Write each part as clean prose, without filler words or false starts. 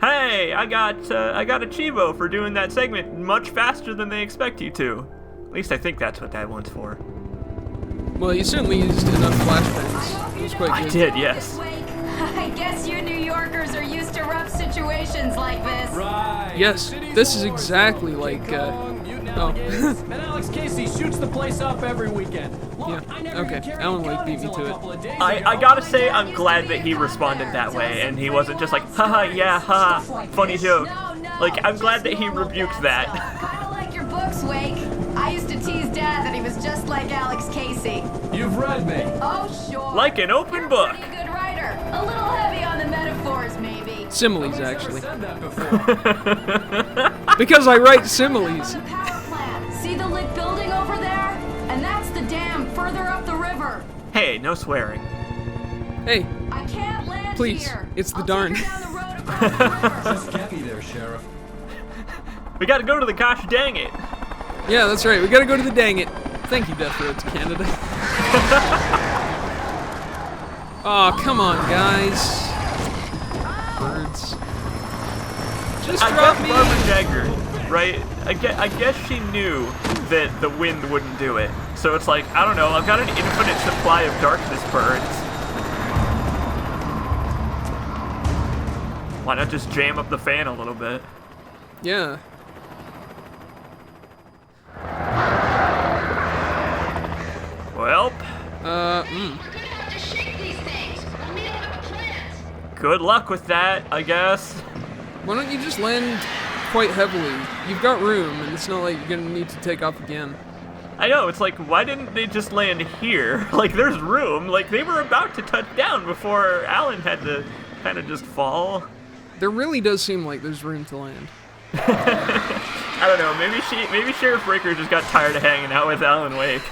Hey, I got a Chivo for doing that segment much faster than they expect you to. At least I think that's what that one's for. Well, you certainly used enough flashbangs. It was quite good. I did, yes. I guess you New Yorkers are used to rough situations like this. Right. Yes, this is exactly like, And Alex Casey shoots the place up every weekend. Look, Yeah, I never okay. even carried Alan a Wake gun beat me until to a it. couple of days I ago. gotta say, I'm glad that he responded that way, and he wasn't just like, haha, yeah, haha, funny joke. Like, I'm glad that he rebuked that. Kinda like your books, Wake. I used to tease Dad that he was just like Alex Casey. You've read me. Oh, sure. Like an open You're book. a pretty good writer. A little heavy on the metaphors, maybe. Similes, Nobody's actually. ever said that before. Because I write similes. The power plant. See the lit building over there? And that's the dam further up the river. Hey, no swearing. Hey, I can't land Please, here. it's the I'll darn. take her down the road across the river. Just get me there, Sheriff. We gotta go to the gosh dang it. yeah, that's right. We gotta go to the dang it. Thank you, Death Road to Canada. Oh, come on, guys. Birds. Just I drop guess me. Barbara Jagger, right? I guess she knew that the wind wouldn't do it. So it's like, I don't know, I've got an infinite supply of darkness birds. Why not just jam up the fan a little bit? Yeah. Well, good luck with that, I guess. Why don't you just land quite heavily? You've got room, and it's not like you're gonna need to take off again. I know, it's like, why didn't they just land here? Like, there's room. Like, they were about to touch down before Alan had to kind of just fall. There really does seem like there's room to land. I don't know, maybe Sheriff Breaker just got tired of hanging out with Alan Wake.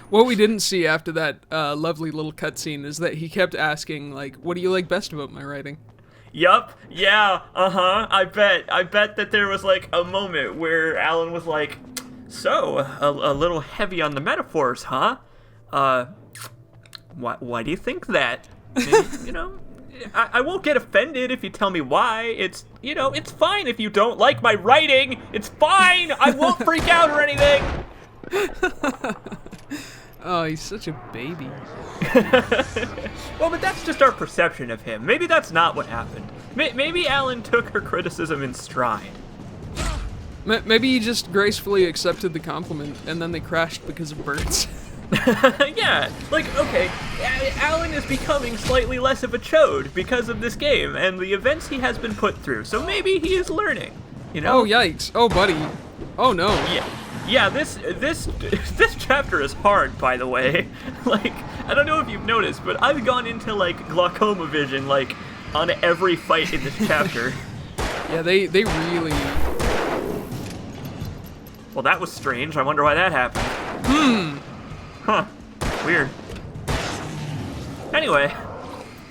What we didn't see after that lovely little cutscene is that he kept asking, like, what do you like best about my writing? Yup, yeah, uh-huh, I bet that there was, like, a moment where Alan was like, so, a little heavy on the metaphors, huh? Why do you think that? And, you know, I won't get offended if you tell me why. It's, you know, it's fine if you don't like my writing. It's fine. I won't freak out or anything. Oh, he's such a baby. Well, but that's just our perception of him. Maybe that's not what happened. Maybe Alan took her criticism in stride. Maybe he just gracefully accepted the compliment, and then they crashed because of birds. Yeah, like, okay, Alan is becoming slightly less of a chode because of this game and the events he has been put through, so maybe he is learning, you know? Oh, yikes. Oh, buddy. Oh, no. Yeah, this chapter is hard, by the way. Like, I don't know if you've noticed, but I've gone into, like, glaucoma vision, like, on every fight in this chapter. Yeah, they really... Well, that was strange. I wonder why that happened. Huh. Weird. Anyway.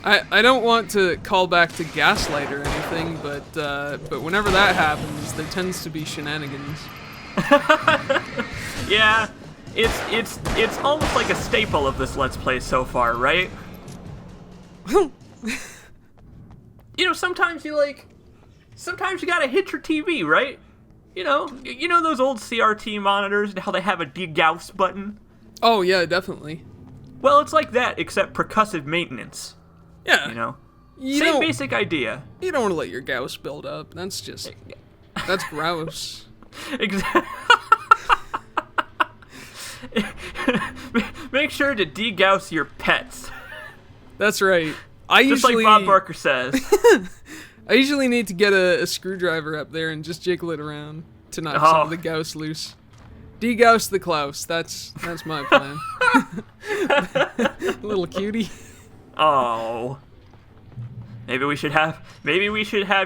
I don't want to call back to Gaslight or anything, but whenever that happens, there tends to be shenanigans. Yeah, it's almost like a staple of this Let's Play so far, right? You know, sometimes you gotta hit your TV, right? You know those old CRT monitors and how they have a degauss button? Oh, yeah, definitely. Well, it's like that, except percussive maintenance, Yeah. you know? You Same don't- basic idea. You don't want to let your Gauss build up. That's just... That's gross. Exactly. Make sure to degauss your pets, That's right. I just usually... like Bob Barker says. I usually need to get a screwdriver up there and just jiggle it around to knock some of the Gauss loose. Degauss the Klaus. That's my plan. Little cutie. Oh. Maybe we should have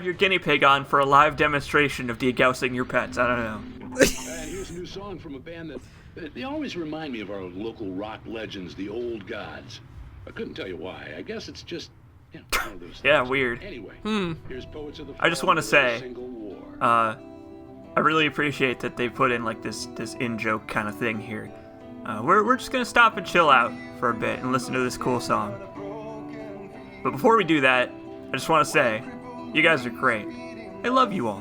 your guinea pig on for a live demonstration of degaussing your pets. I don't know. And here's a new song from a band that they always remind me of our local rock legends, the Old Gods. I couldn't tell you why. I guess it's just, one of those Yeah, things. weird. Anyway, here's Poets of the I just Fall wanna with their say, Single War. I really appreciate that they put in like this in-joke kind of thing here. We're just gonna stop and chill out for a bit and listen to this cool song. But before we do that, I just want to say, you guys are great. I love you all.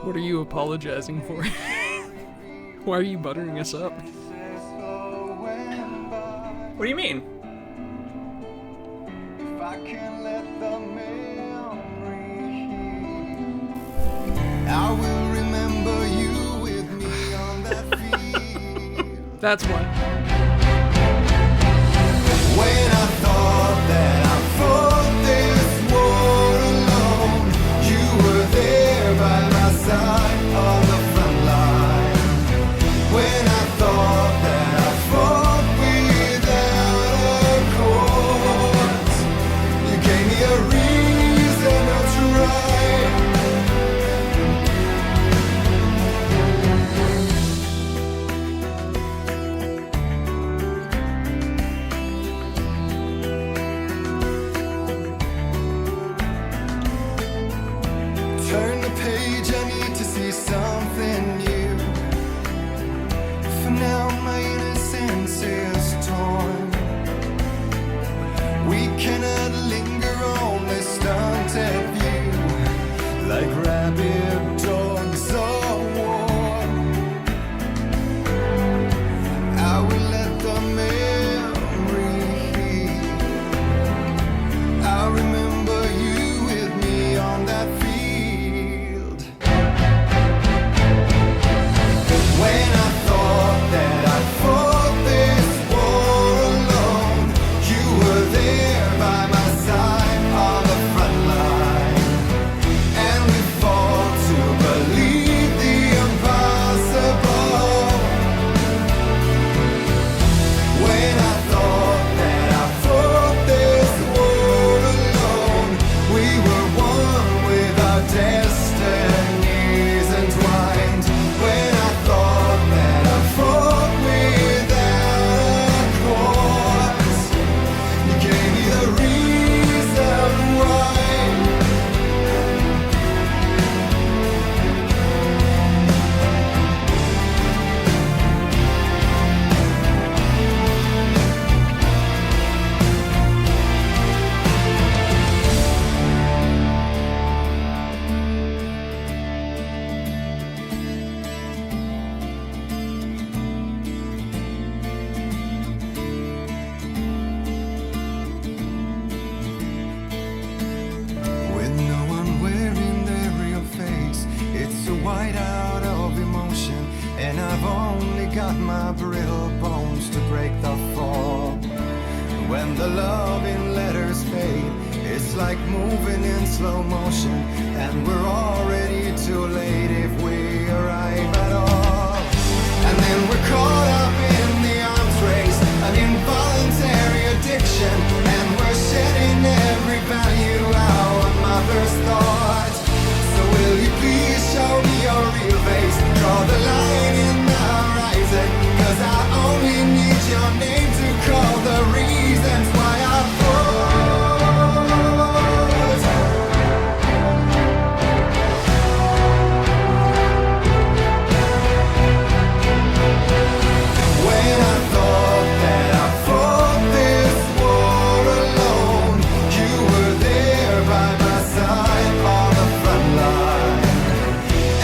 What are you apologizing for? Why are you buttering us up? What do you mean? I will remember you with me on that field. That's why. When I thought that I fought this war alone, you were there by my side on the front line. When I thought that I fought without a cause, you gave me a reason to try. Turn the page, I need to see something new. For now my innocence is torn. We cannot linger on this stunted view, like rabid dogs of war. I will let the memory heal. I remember you with me on that field. When I thought that I fought this war alone, you were there by my side on the front line. And we fought to believe the impossible. When I thought that I fought this war alone, we were one with our destinies entwined. When I thought that I fought without a cause, you gave me the reason why. With no one wearing their real face, it's a whiteout of emotion, and I've only got my brittle bones to break the fall. When the love in letters fade, it's like moving in slow motion, and we're already too late if we arrive at all. And then we're caught up in the arms race, an involuntary addiction, and we're shedding every value our mothers thought. So will you please show me your real face, draw the line in the horizon, 'cause I only need your name to call the reasons why I fought. When I thought that I fought this war alone, you were there by my side on the front line.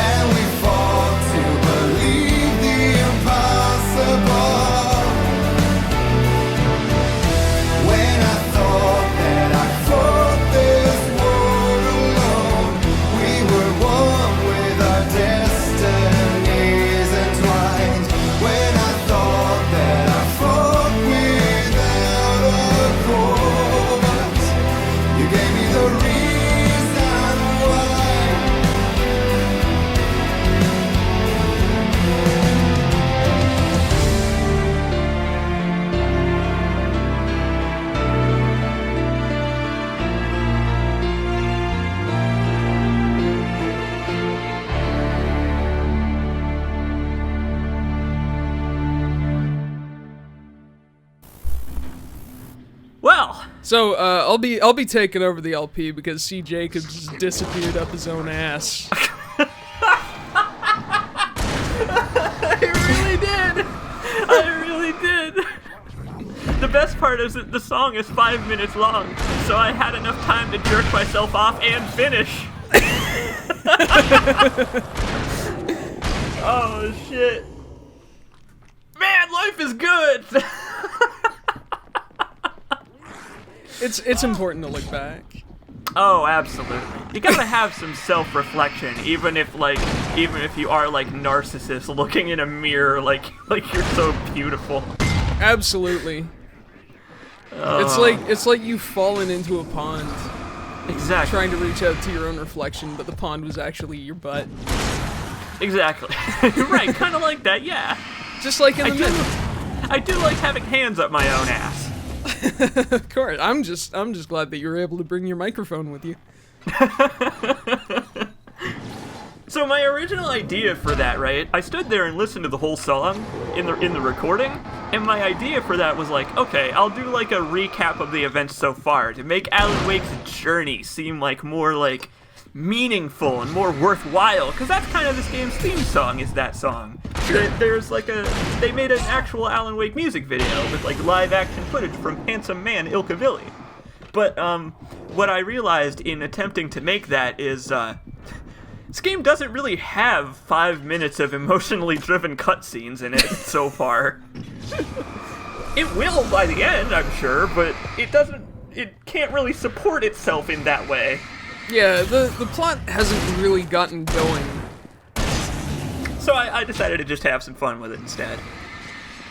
And we fought to believe the impossible. When I thought that I fought this war alone, we were one with our destinies entwined. When I thought that I fought without a cause, you gave me the reason why. Well, So I'll be taking over the LP because C. Jacobs just disappeared up his own ass. I really did. I really did. The best best part is that the song is 5 minutes long, so I had enough time to jerk myself off and finish. Oh shit. Man, life is good. It's important to look back. Oh, absolutely. You gotta have some self-reflection, even if you are like narcissist looking in a mirror like you're so beautiful. Absolutely. It's like you've fallen into a pond, Exactly. trying to reach out to your own reflection, but the pond was actually your butt. Exactly. Right, kind of like that, yeah. Just like in the middle. I do like having hands up my own ass. Of course. I'm just glad that you were able to bring your microphone with you. So my original idea for that, right? I stood there and listened to the whole song in the recording, and my idea for that was like, okay, I'll do like a recap of the events so far to make Alan Wake's journey seem like more like meaningful and more worthwhile, because that's kind of this game's theme song, is that song. There's like they made an actual Alan Wake music video with like live action footage from Handsome Man Ilkavilli. But what I realized in attempting to make that is this game doesn't really have 5 minutes of emotionally driven cutscenes in it so far. It will by the end, I'm sure, but it can't really support itself in that way. Yeah, the plot hasn't really gotten going. So I decided to just have some fun with it instead.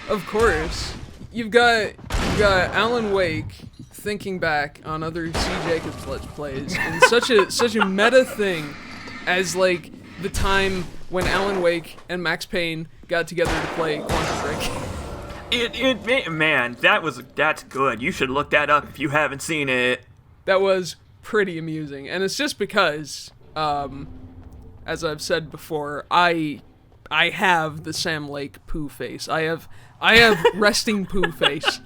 Of course. You've got Alan Wake thinking back on other C. Jacobs Let's Plays and such a meta thing as like the time when Alan Wake and Max Payne got together to play Quantum Break. Man, that's good. You should look that up if you haven't seen it. That was pretty amusing, and it's just because, as I've said before, I have the Sam Lake poo face. I have resting poo face.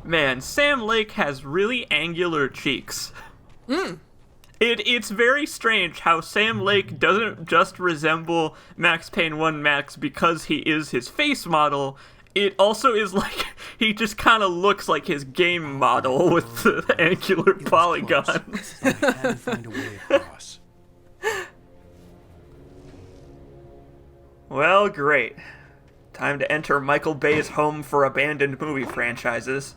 Man, Sam Lake has really angular cheeks. It's very strange how Sam Lake doesn't just resemble Max Payne 1 Max because he is his face model. It also is like he just kind of looks like his game model with the angular polygons. I had to find a way across. Well, great. Time to enter Michael Bay's home for abandoned movie franchises.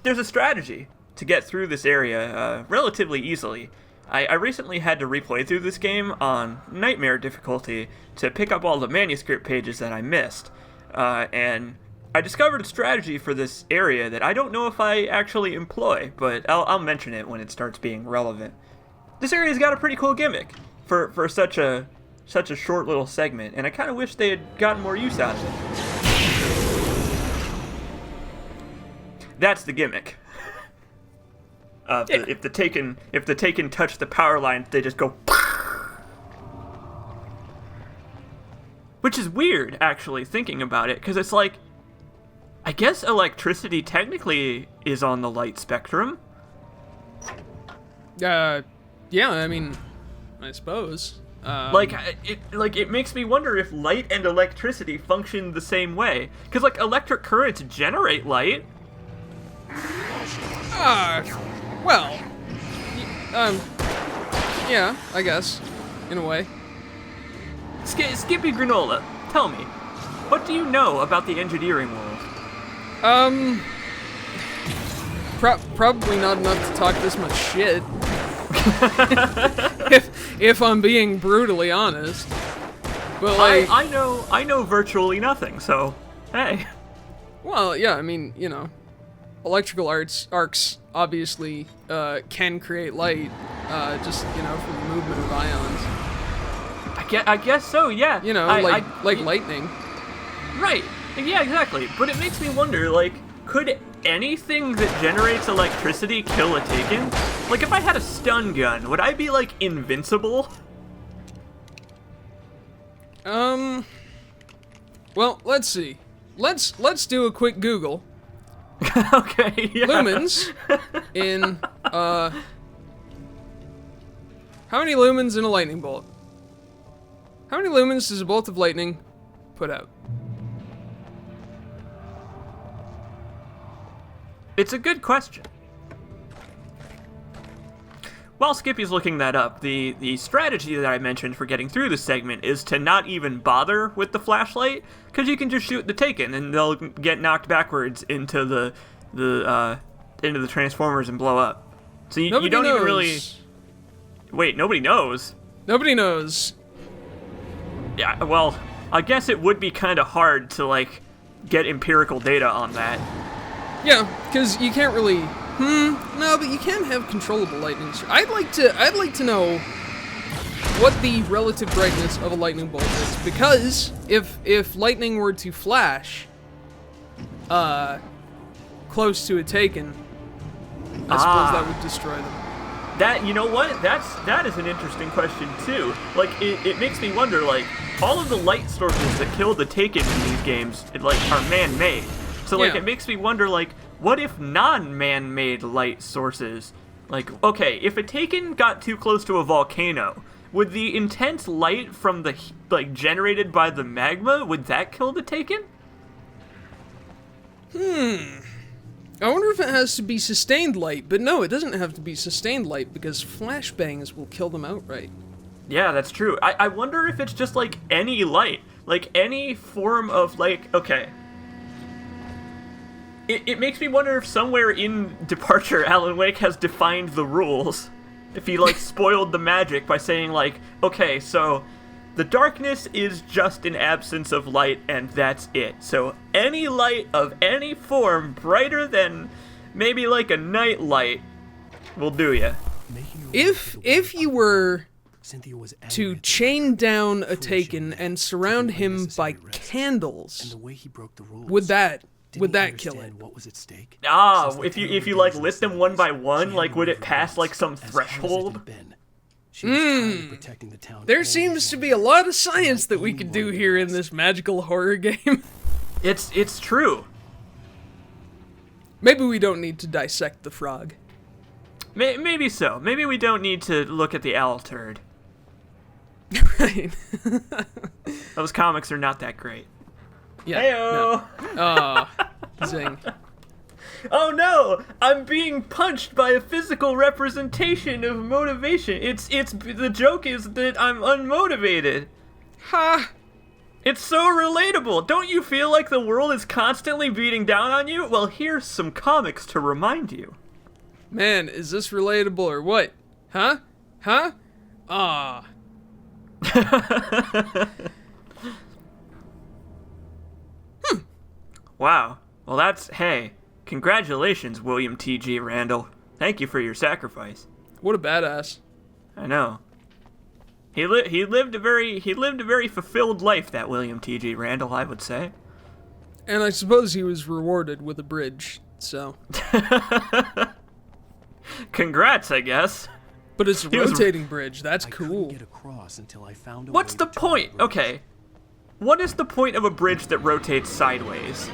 There's a strategy to get through this area relatively easily. I recently had to replay through this game on Nightmare difficulty to pick up all the manuscript pages that I missed. And I discovered a strategy for this area that I don't know if I actually employ, but I'll mention it when it starts being relevant. This area's got a pretty cool gimmick for such a short little segment, and I kind of wish they had gotten more use out of it. That's the gimmick. If the Taken touch the power lines, they just go. Which is weird, actually, thinking about it, because it's like, I guess electricity technically is on the light spectrum. Yeah, I mean, I suppose. It makes me wonder if light and electricity function the same way, because like electric currents generate light. Well, yeah, I guess, in a way. Skippy Granola, tell me, what do you know about the engineering world? Probably not enough to talk this much shit. if I'm being brutally honest. But like, I know virtually nothing, so hey. Well, yeah, I mean, you know, electrical arcs obviously can create light, just, you know, from the movement of ions. I guess so, yeah. You know, like lightning. Right. Yeah, exactly. But it makes me wonder, like, could anything that generates electricity kill a Taken? Like, if I had a stun gun, would I be, like, invincible? Well, let's see. Let's do a quick Google. Okay, yeah. Lumens in, how many lumens in a lightning bolt? How many lumens does a bolt of lightning put out? It's a good question. While Skippy's looking that up, the strategy that I mentioned for getting through this segment is to not even bother with the flashlight, because you can just shoot the Taken and they'll get knocked backwards into the Transformers and blow up. So you don't knows. even really... Wait, nobody knows? Nobody knows. Yeah, well, I guess it would be kind of hard to, like, get empirical data on that. Yeah, because you can't really... No, but you can have controllable lightning. I'd like to know what the relative brightness of a lightning bolt is, because if lightning were to flash close to a Taken, I suppose that would destroy them. That, you know what? That is an interesting question too. Like, it makes me wonder, like, all of the light sources that kill the Taken in these games, are man-made. So, like, Yeah. it makes me wonder, like, what if non-man-made light sources, like, okay, if a Taken got too close to a volcano, would the intense light from the, like, generated by the magma, would that kill the Taken? I wonder if it has to be sustained light, but no, it doesn't have to be sustained light because flashbangs will kill them outright. Yeah, that's true. I wonder if it's just, like, any light. Like, any form of, like, okay. It makes me wonder if somewhere in Departure, Alan Wake has defined the rules. If he, like, spoiled the magic by saying, like, okay, so the darkness is just an absence of light, and that's it. So any light of any form brighter than maybe, like, a night light will do ya. If you were Cynthia was to angry chain down a Taken and surround him by and candles, the way he broke the rules. would that Didn't kill it? understand what was at stake. Ah, Since the if you time like of list them Beasley's one by place, one, she like had would no it pass like some as hard as it had threshold? been. She was tired of protecting the town There all seems to along. be a lot of science that we could do here in this magical horror game. It's true. Maybe we don't need to dissect the frog. Maybe so. Maybe we don't need to look at the owl turd. Right. Those comics are not that great. Yeah. Heyo! No. Zing. Oh no! I'm being punched by a physical representation of motivation. It's the joke is that I'm unmotivated. Ha! It's so relatable. Don't you feel like the world is constantly beating down on you? Well, here's some comics to remind you. Man, is this relatable or what? Huh? Huh? Ah. Wow. Well, hey, congratulations, William T.G. Randall. Thank you for your sacrifice. What a badass. I know. He lived a very fulfilled life, that William T.G. Randall, I would say. And I suppose he was rewarded with a bridge, so. Congrats, I guess. But it's a He was- rotating bridge, that's I couldn't cool. get across until I found a What's way the to turn point? bridge. Okay. What is the point of a bridge that rotates sideways?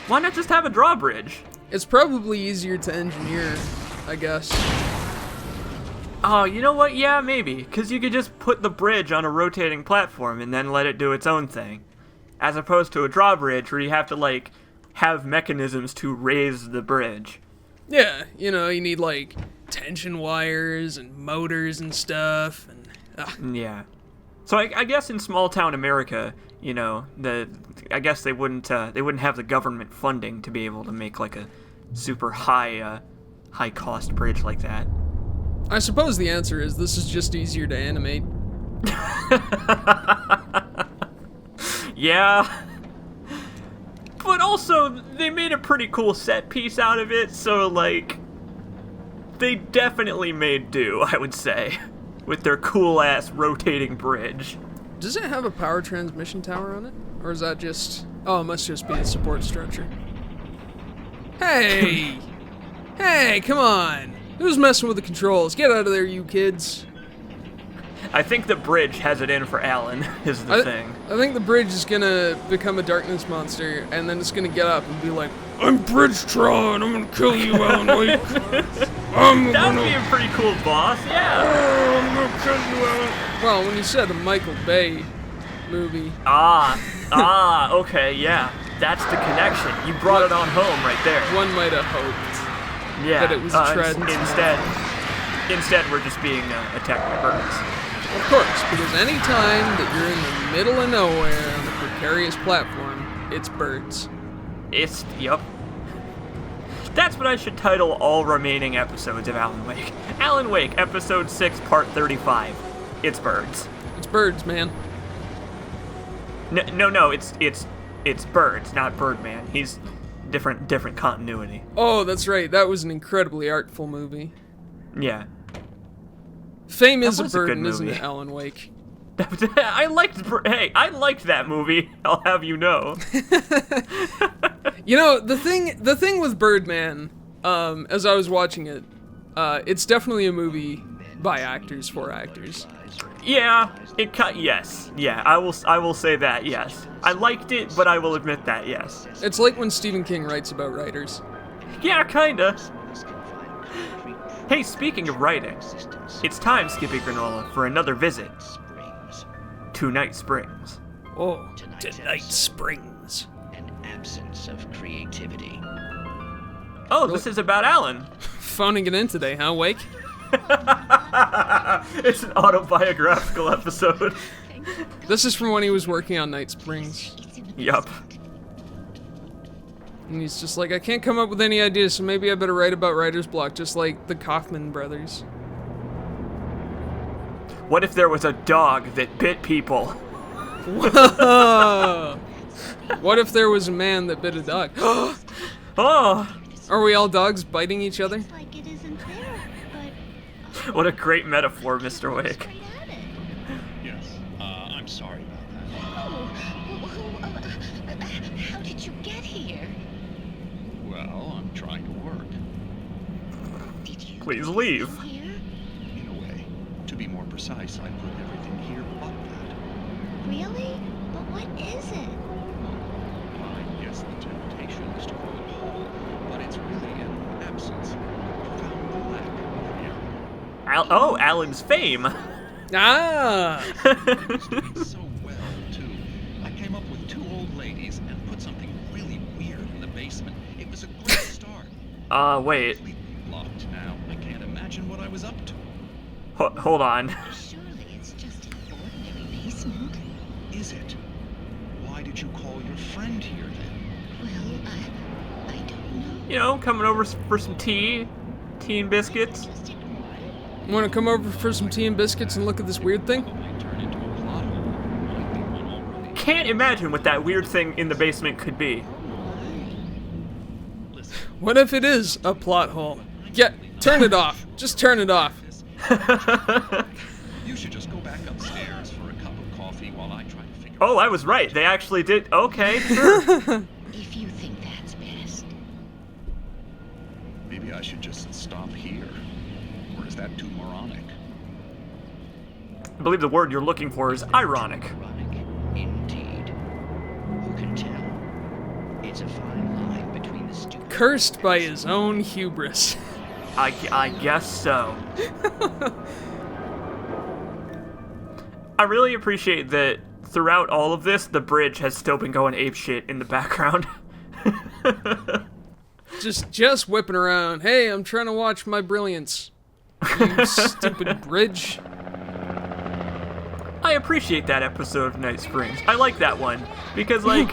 Why not just have a drawbridge? It's probably easier to engineer, I guess. Oh, you know what? Yeah, maybe. Because you could just put the bridge on a rotating platform and then let it do its own thing. As opposed to a drawbridge where you have to, like, have mechanisms to raise the bridge. Yeah, you know, you need like tension wires and motors and stuff, and Yeah. So I guess in small town America, you know, I guess they wouldn't have the government funding to be able to make like a super high cost bridge like that. I suppose the answer is this is just easier to animate. Yeah. But also, they made a pretty cool set piece out of it, so, like, they definitely made do, I would say, with their cool-ass rotating bridge. Does it have a power transmission tower on it? Or is that just... Oh, it must just be a support structure. Hey! Hey, come on! Who's messing with the controls? Get out of there, you kids. I think the bridge has it in for Alan, is the thing. I think the bridge is gonna become a darkness monster, and then it's gonna get up and be like, I'm Bridgetron, I'm gonna kill you, Alan Wake. That would be a pretty cool boss, yeah. I'm gonna kill you, Alan. Well, when you said a Michael Bay movie, Okay, yeah. That's the connection. You brought it on home right there. one might have hoped. Yeah. that it was a tread into Instead, we're just being attacked by birds. Of course, because any time that you're in the middle of nowhere on a precarious platform, it's birds. Yup. That's what I should title all remaining episodes of Alan Wake. Alan Wake, Episode 6, Part 35. It's birds. It's birds, man. No, it's birds, not Birdman. He's different continuity. Oh, that's right. That was an incredibly artful movie. Yeah. Fame is a was a good burden, isn't movie. it, Alan Wake? I liked that movie. I'll have you know. You know, the thing with Birdman, as I was watching it, it's definitely a movie by actors for actors. Yeah, yes. Yeah, I will say that, yes. I liked it, but I will admit that, yes. It's like when Stephen King writes about writers. Yeah, kinda. Hey, speaking of writing, it's time, Skippy Granola, for another visit to Night Springs. Oh, to Night Springs. An absence of creativity. Oh, this is about Alan. Phoning it in today, huh, Wake? It's an autobiographical episode. This is from when he was working on Night Springs. Yup. And he's just like, I can't come up with any ideas, so maybe I better write about writer's block, just like the Kaufman brothers. What if there was a dog that bit people? What if there was a man that bit a dog? Oh, Are we all dogs biting each other? Like it isn't there, but what a great metaphor, Mr. Wake. straight at it. Yes. I'm sorry about that. How did you get here? Well, I'm trying to work. Did you Please come leave. here? In a way. To be more precise, I put everything here but that. Really? But what is it? I guess the temptation is to call it whole, but it's really an absence. Profound lack of reality. Alan's fame. Ah! It's doing so well, too. I came up with 2 old ladies and put something really weird in the basement. It was a great start. Wait. Completely blocked now. I can't imagine what I was up to. Hold on. Surely it's just an ordinary basement. Is it? Why did you call your friend here then? Well, I don't know. You know, coming over for some tea and biscuits. Just ignore it. Want to come over for some tea and biscuits and look at this weird thing? Might turn into a plot hole. Might be one already. Can't imagine what that weird thing in the basement could be. Listen, What if it is a plot hole? Yeah, turn it off. Just turn it off. you should just go back upstairs for a cup of coffee while I try to figure Oh, I was right. They actually did. Okay, sure. If you think that's best. Maybe I should just stop here. Or is that too moronic? I believe the word you're looking for is ironic. Ironic, indeed. Who can tell? It's a fine line between the stupid. Cursed by his own hubris. I guess so. I really appreciate that throughout all of this, the bridge has still been going apeshit in the background. Just whipping around. Hey, I'm trying to watch my brilliance. You stupid bridge. I appreciate that episode of Night Springs. I like that one because, like,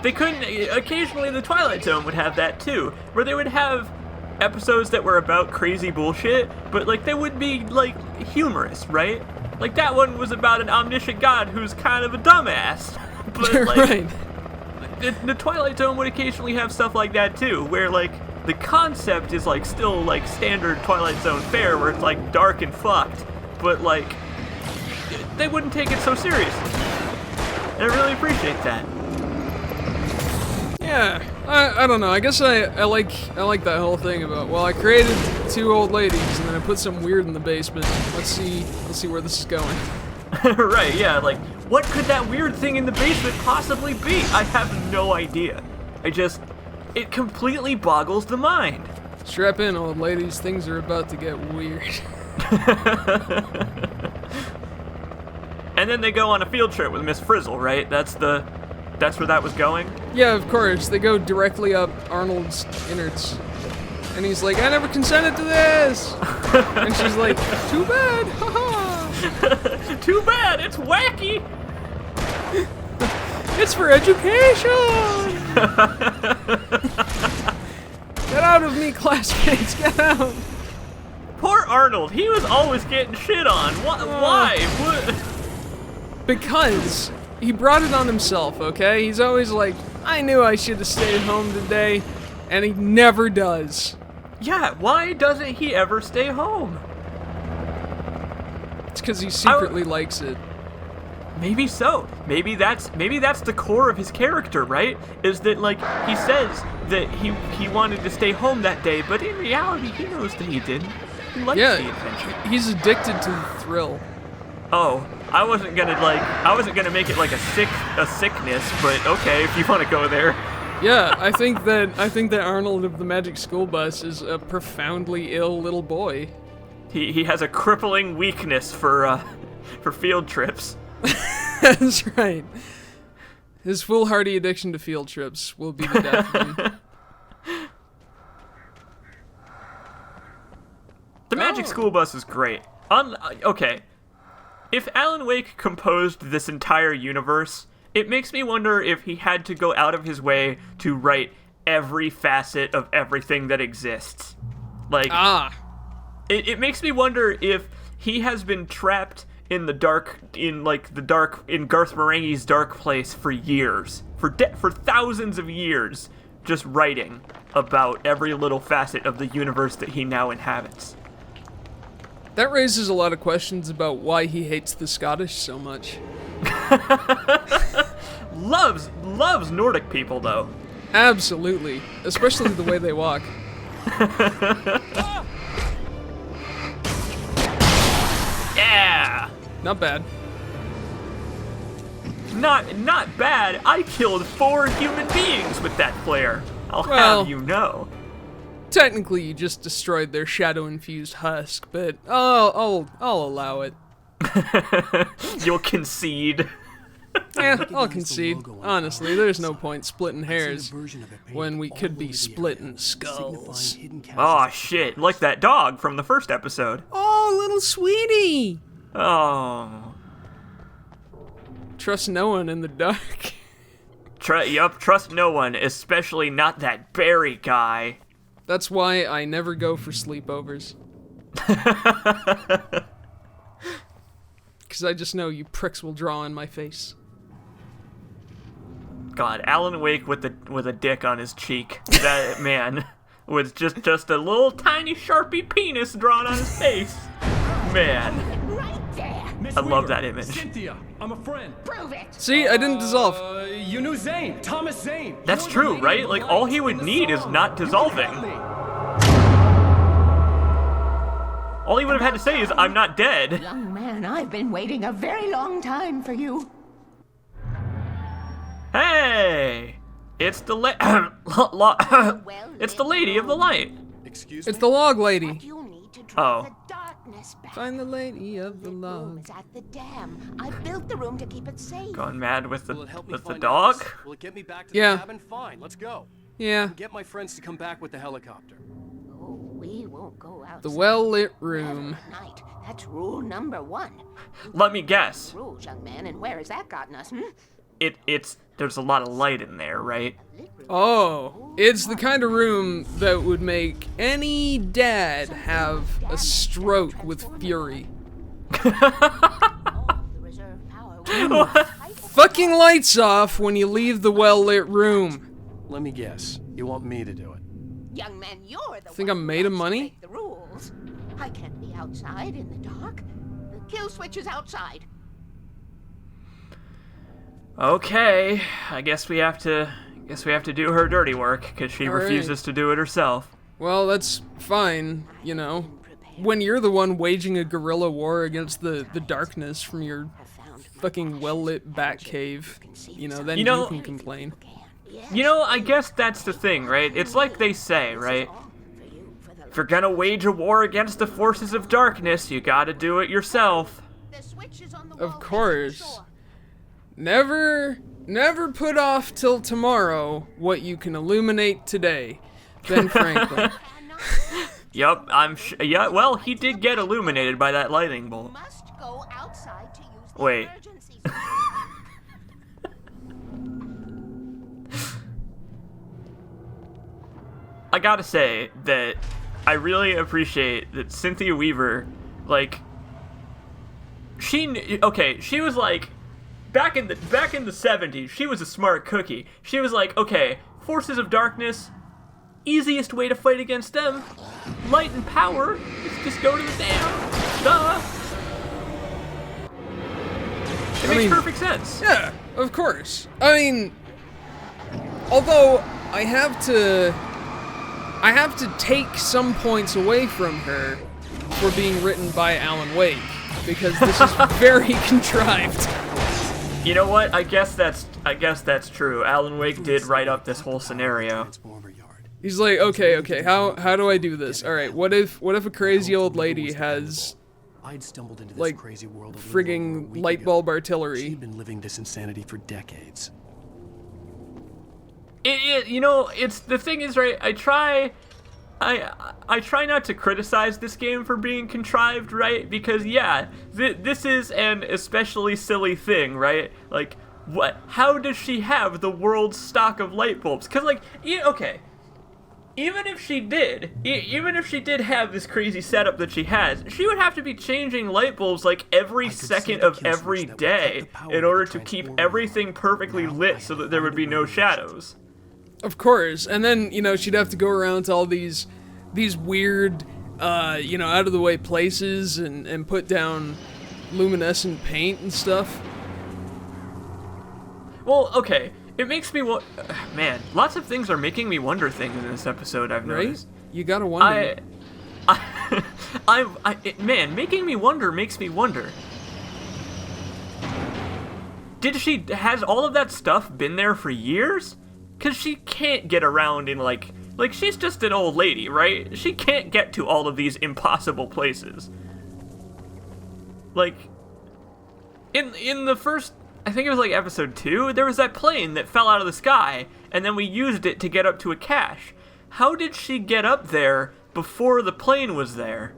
they couldn't. Occasionally, the Twilight Zone would have that too, where they would have episodes that were about crazy bullshit, but like they would be like humorous, right? Like that one was about an omniscient god who's kind of a dumbass. But like, Right. the Twilight Zone would occasionally have stuff like that too, where like the concept is like still like standard Twilight Zone fare, where it's like dark and fucked, but like they wouldn't take it so seriously. And I really appreciate that. Yeah, I don't know. I guess I like that whole thing about, well, I created 2 old ladies and then I put something weird in the basement. Let's see where this is going. Right, yeah, like, what could that weird thing in the basement possibly be? I have no idea. It completely boggles the mind. Strap in, old ladies. Things are about to get weird. And then they go on a field trip with Miss Frizzle, right? That's where that was going? Yeah, of course. They go directly up Arnold's innards. And he's like, I never consented to this! And she's like, too bad, haha! Too bad, it's wacky! It's for education! Get out of me, classmates, get out! Poor Arnold, he was always getting shit on. Why? What? Because he brought it on himself, okay? He's always like, I knew I should have stayed home today, and he never does. Yeah, why doesn't he ever stay home? It's because he secretly likes it. Maybe so. Maybe that's the core of his character, right? Is that like he says that he wanted to stay home that day, but in reality he knows that he didn't. He likes the adventure. He's addicted to the thrill. Oh, I wasn't gonna make it like a sickness, but okay, if you want to go there. Yeah, I think that Arnold of the Magic School Bus is a profoundly ill little boy. He has a crippling weakness for field trips. That's right. His foolhardy addiction to field trips will be the death of him. The Magic School Bus is great. Okay, if Alan Wake composed this entire universe, it makes me wonder if he had to go out of his way to write every facet of everything that exists. Like, it makes me wonder if he has been trapped in the dark, in Garth Marenghi's dark place for years, for thousands of years, just writing about every little facet of the universe that he now inhabits. That raises a lot of questions about why he hates the Scottish so much. Loves Nordic people, though. Absolutely. Especially the way they walk. Yeah! Not bad. Not bad. I killed 4 human beings with that flare. I'll Well, have you know. Technically, you just destroyed their shadow-infused husk, but I'll allow it. You'll concede. Yeah, I'll concede. Honestly, there's no point splitting hairs when we could be splitting skulls. Oh shit, like that dog from the first episode. Oh, little sweetie! Oh. Trust no one in the dark. Trust no one, especially not that Barry guy. That's why I never go for sleepovers. Because I just know you pricks will draw in my face. God, Alan Wake with a dick on his cheek. That man with just a little tiny Sharpie penis drawn on his face. Man. Right there. I love that image. Cynthia, I'm a friend. Prove it. See, I didn't dissolve. You knew Zane, Thomas Zane. That's You're the true, lady right? of Like, light all he would in the need is song. not You can dissolving. help me. All he would have had to say is, I'm not dead. Young man, I've been waiting a very long time for you. Hey! It's the it's the Lady of the Light. Excuse It's me? the log lady. You need to draw Oh. the darkness back. Find the lady of the room log. is at the dam. I built the room to keep it safe. Gone mad with the Will it help me with the find dog? Alice? Will it get me back to Yeah. the cabin? Fine, let's go. Yeah, Get my friends to come back with the helicopter. Oh, we won't go outside. the well-lit room. At night. That's rule number 1. Let me guess. Rules, young man, and where has that gotten us? It's there's a lot of light in there, right? Oh, it's the kind of room that would make any dad have a stroke with fury. All the reserve power will Fucking lights off when you leave the well-lit room. Let me guess. You want me to do it? Young man, you're the Think one I'm who made of wants to money? break the rules. I can't be outside in the dark. The kill switch is outside. Okay, I guess we have to do her dirty work because she All right. refuses to do it herself. Well, that's fine, you know. When you're the one waging a guerrilla war against the darkness from your fucking well-lit bat cave, you know, then You know- you can complain. You know, I guess that's the thing, right? It's like they say, right? If you're gonna wage a war against the forces of darkness, you gotta do it yourself. The switch is on the Of wall facing the course. shore. Never put off till tomorrow what you can illuminate today. Ben Franklin. Yup, yeah, well, he did get illuminated by that lightning bolt. Must go outside to use the Wait. emergency. I gotta say that I really appreciate that Cynthia Weaver, like, she was like, back in the 70s, she was a smart cookie. She was like, okay, forces of darkness, easiest way to fight against them, light and power, let's just go to the dam. Duh. It makes perfect sense. Yeah, of course. I mean, although I have to take some points away from her for being written by Alan Wake, because this is very contrived. You know what? I guess that's true. Alan Wake did write up this whole scenario. He's like, okay, how do I do this? All right, what if a crazy old lady has I'd stumbled into this like crazy world a little over a frigging week light ago. bulb artillery? She'd been living this insanity for decades. It's the thing is, right, I try not to criticize this game for being contrived, right? Because yeah, this is an especially silly thing, right? Like, how does she have the world's stock of light bulbs? Cause like, okay, even if she did have this crazy setup that she has, she would have to be changing light bulbs like every second of every day in order to keep everything perfectly lit so that there would be no shadows. Of course, and then she'd have to go around to all these weird, out of the way places and put down luminescent paint and stuff. Well, okay, it makes me man, lots of things are making me wonder things in this episode. I've noticed. Right? You gotta wonder. Man, making me wonder makes me wonder. Has all of that stuff been there for years? Cause she can't get around in like she's just an old lady, right? She can't get to all of these impossible places. Like, in the first, I think it was like episode 2, there was that plane that fell out of the sky, and then we used it to get up to a cache. How did she get up there before the plane was there?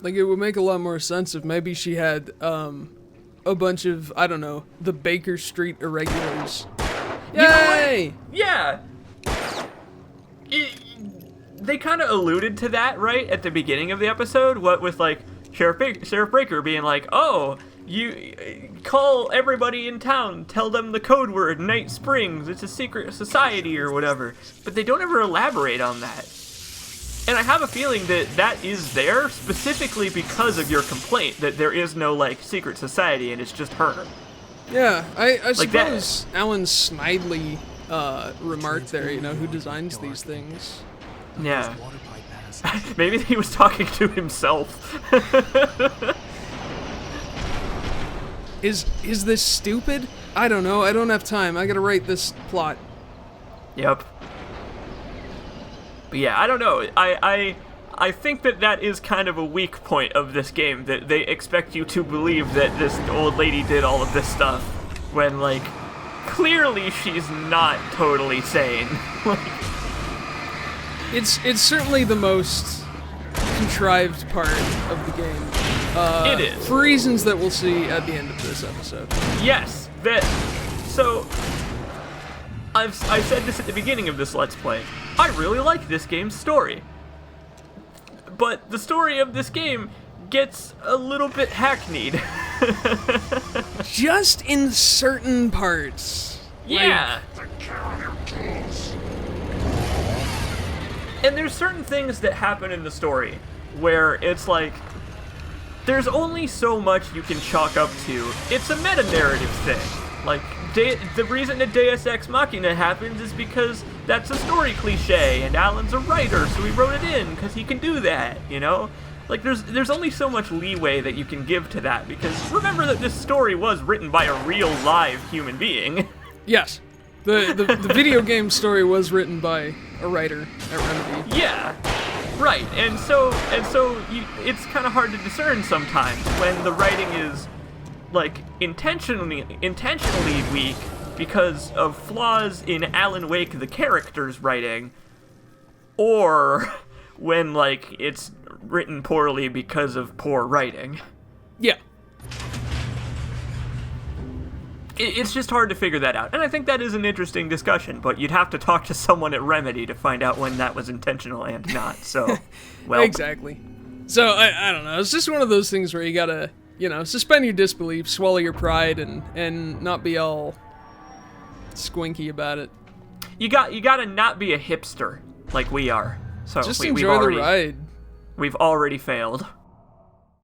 Like, it would make a lot more sense if maybe she had a bunch of, I don't know, the Baker Street irregulars. Yay! Yeah. They kind of alluded to that, right, at the beginning of the episode. What with like Sheriff Breaker being like, "Oh, you call everybody in town, tell them the code word, Night Springs. It's a secret society or whatever." But they don't ever elaborate on that. And I have a feeling that is there specifically because of your complaint that there is no like secret society and it's just her. Yeah, I Like that. suppose Alan Snidely remarked there, who designs these things. Yeah. Maybe he was talking to himself. Is this stupid? I don't know. I don't have time. I gotta write this plot. Yep. But yeah, I don't know. I think that is kind of a weak point of this game, that they expect you to believe that this old lady did all of this stuff, when, like, clearly she's not totally sane. It's certainly the most contrived part of the game. It is. For reasons that we'll see at the end of this episode. Yes, so, I said this at the beginning of this Let's Play. I really like this game's story. But the story of this game gets a little bit hackneyed. Just in certain parts. Yeah. And there's certain things that happen in the story where it's like, there's only so much you can chalk up to. It's a meta-narrative thing. Like, the reason that Deus Ex Machina happens is because that's a story cliche, and Alan's a writer, so he wrote it in, because he can do that, Like, there's only so much leeway that you can give to that, because remember that this story was written by a real, live human being. Yes. The video game story was written by a writer at Remedy. Yeah. Right, and so it's kind of hard to discern sometimes when the writing is like intentionally weak because of flaws in Alan Wake the character's writing, or when like it's written poorly because of poor writing. Yeah. It's just hard to figure that out, and I think that is an interesting discussion, but you'd have to talk to someone at Remedy to find out when that was intentional and not, so, well... Exactly. So, I don't know, it's just one of those things where you gotta, suspend your disbelief, swallow your pride, and not be all squinky about it. You gotta not be a hipster, like we are. So just we've enjoy already, the ride. We've already failed.